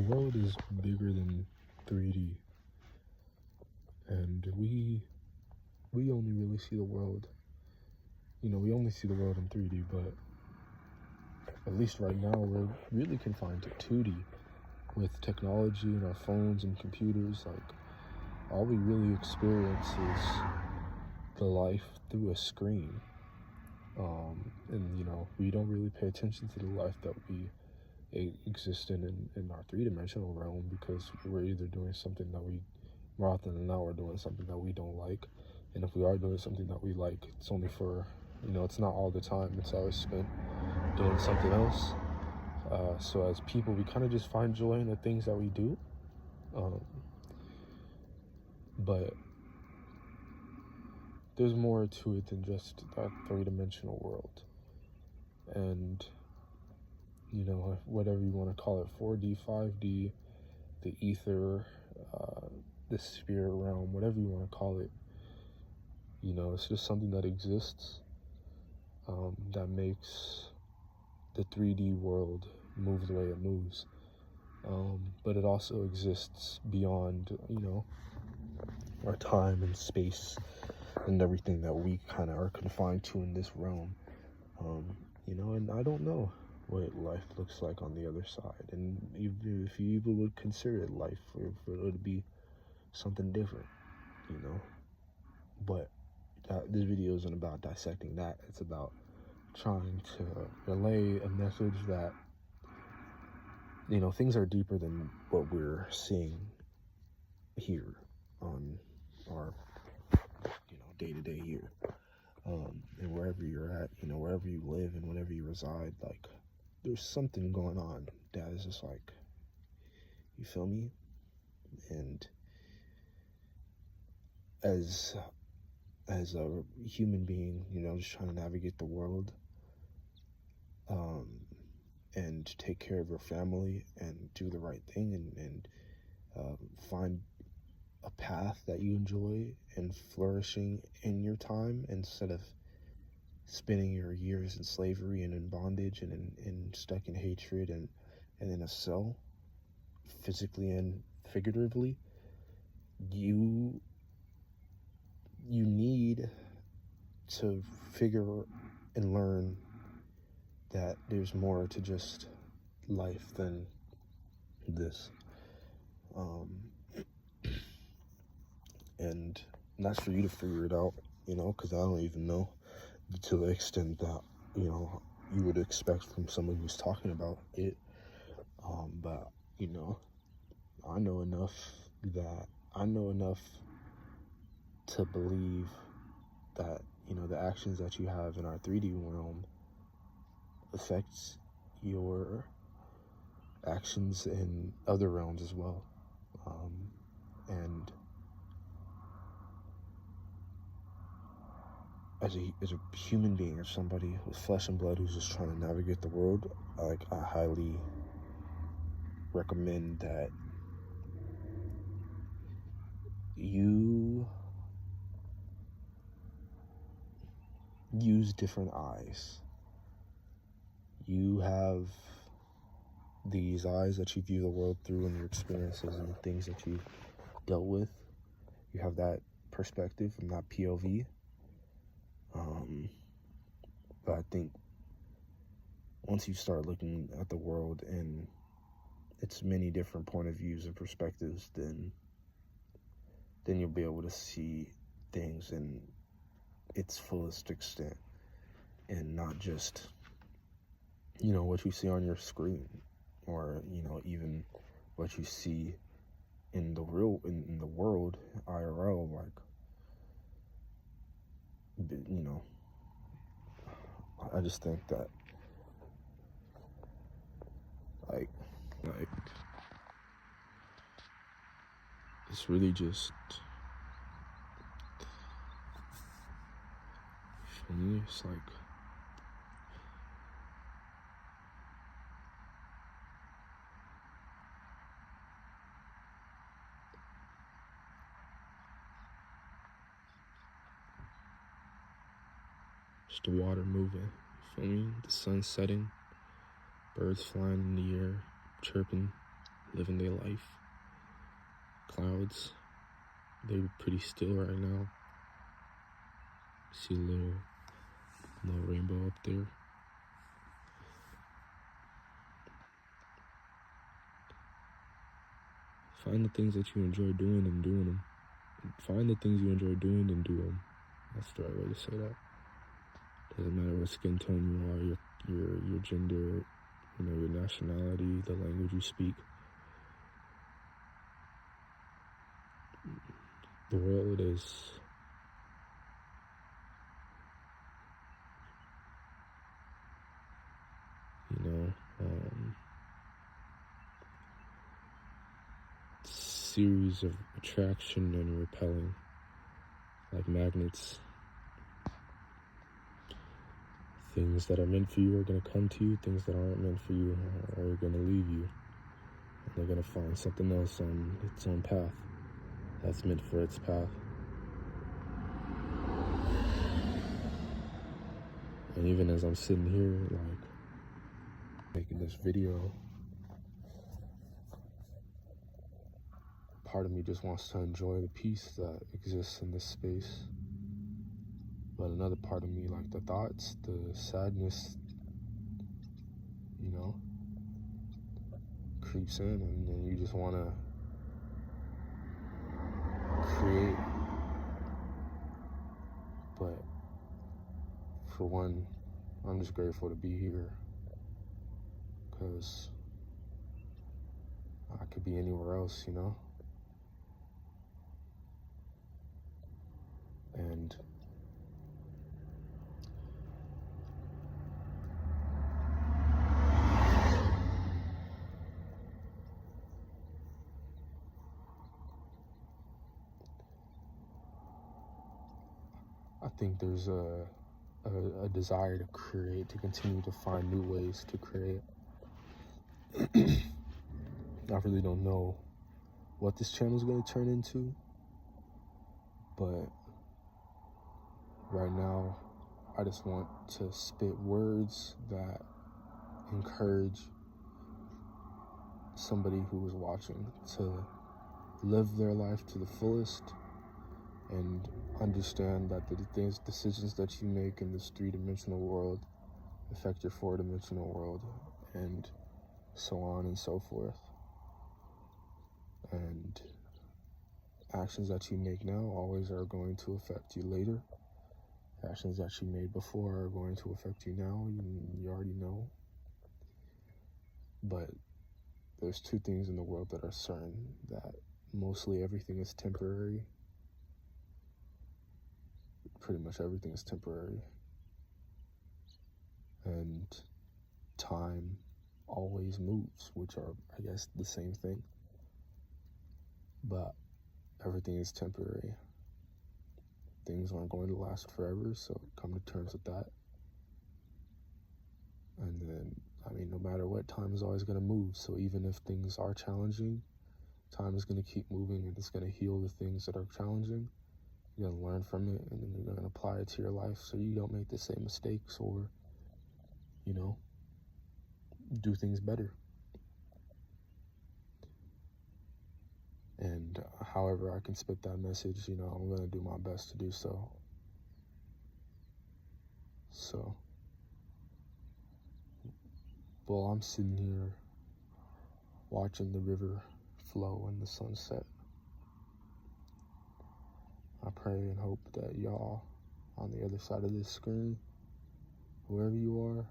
The world is bigger than 3D, and we only really see the world. We only see the world in 3D, but at least right now we're really confined to 2D. With technology and our phones and computers, like, all we really experience is the life through a screen. And we don't really pay attention to the life that we exist in our three-dimensional realm, because we're either doing something that more often than not, we're doing something that we don't like. And if we are doing something that we like, it's only for, it's not all the time. It's always spent doing something else. So as people, we kind of just find joy in the things that we do. But there's more to it than just that three-dimensional world. And, whatever you want to call it, 4D, 5D, the ether, the spirit realm, whatever you want to call it, it's just something that exists, that makes the 3D world move the way it moves. But it also exists beyond, our time and space and everything that we kind of are confined to in this realm. And I don't know what life looks like on the other side. And even if you even would consider it life, or for it to be something different, But this video isn't about dissecting that. It's about trying to relay a message that, things are deeper than what we're seeing here on our, day-to-day here. And wherever you're at, wherever you live and whenever you reside, like, there's something going on that is just like, you feel me? And as a human being, just trying to navigate the world, and take care of your family and do the right thing, and find a path that you enjoy and flourishing in your time, instead of spending your years in slavery and in bondage and in stuck in hatred and in a cell, physically and figuratively. You need to figure and learn that there's more to just life than this. And that's for you to figure it out, because I don't even know to the extent that, you would expect from someone who's talking about it. But, I know enough to believe that, the actions that you have in our 3D realm affects your actions in other realms as well. And as a human being, as somebody with flesh and blood who's just trying to navigate the world, I highly recommend that you use different eyes. You have these eyes that you view the world through, and your experiences and the things that you've dealt with. You have that perspective from that POV. But I think once you start looking at the world in its many different point of views and perspectives, then you'll be able to see things in its fullest extent, and not just, what you see on your screen, or, even what you see in the world, IRL, like, I just think that, like, it's really just, for me, it's like, just the water moving, you feel me? The sun setting, birds flying in the air, chirping, living their life. Clouds, they're pretty still right now. See a little rainbow up there. Find the things that you enjoy doing and doing them. Find the things you enjoy doing and do them. That's the right way to say that. Doesn't matter what skin tone you are, your gender, your nationality, the language you speak. The world is series of attraction and repelling, like magnets. Things that are meant for you are going to come to you. Things that aren't meant for you are going to leave you. And they're going to find something else on its own path that's meant for its path. And even as I'm sitting here, making this video, part of me just wants to enjoy the peace that exists in this space. But another part of me, the thoughts, the sadness, creeps in, and then you just want to create. But for one, I'm just grateful to be here, because I could be anywhere else, And I think there's a desire to create, to continue to find new ways to create. I really don't know what this channel is going to turn into, but right now I just want to spit words that encourage somebody who is watching to live their life to the fullest and understand that the decisions that you make in this three-dimensional world affect your four-dimensional world, and so on and so forth. And actions that you make now always are going to affect you later. Actions that you made before are going to affect you now. You already know. But there's two things in the world that are certain: that mostly everything is temporary. Pretty much everything is temporary. And time always moves, which are, I guess, the same thing. But everything is temporary. Things aren't going to last forever, so come to terms with that. And then, no matter what, time is always going to move. So even if things are challenging, time is going to keep moving, and it's going to heal the things that are challenging. You're going to learn from it, and then you're going to apply it to your life so you don't make the same mistakes, or, do things better. And however I can spit that message, I'm going to do my best to do so. So, while I'm sitting here watching the river flow in the sunset, I pray and hope that y'all on the other side of this screen, whoever you are,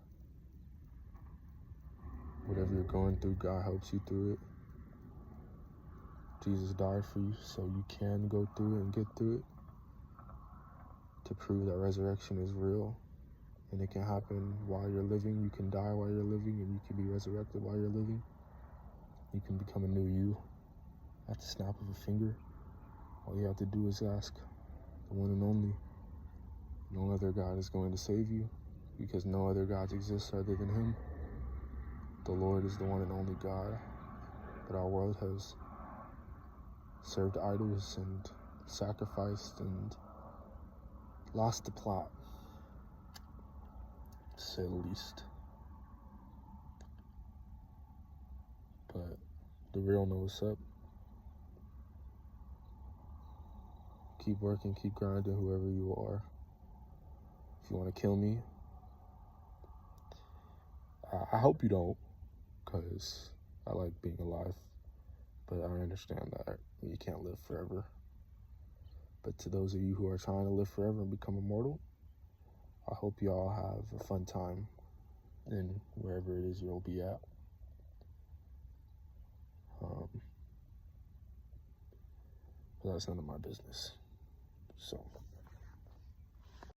whatever you're going through, God helps you through it. Jesus died for you so you can go through it and get through it, to prove that resurrection is real, and it can happen while you're living. You can die while you're living, and you can be resurrected while you're living. You can become a new you at the snap of a finger. All you have to do is ask the one and only. No other God is going to save you, because no other gods exist other than Him. The Lord is the one and only God, but our world has served idols and sacrificed and lost the plot, to say the least. But The real know what's up. Keep working, keep grinding, whoever you are. If you want to kill me, I hope you don't, because I like being alive. But I understand that you can't live forever. But to those of you who are trying to live forever and become immortal, I hope you all have a fun time in wherever it is you'll be at. But that's none of my business. So.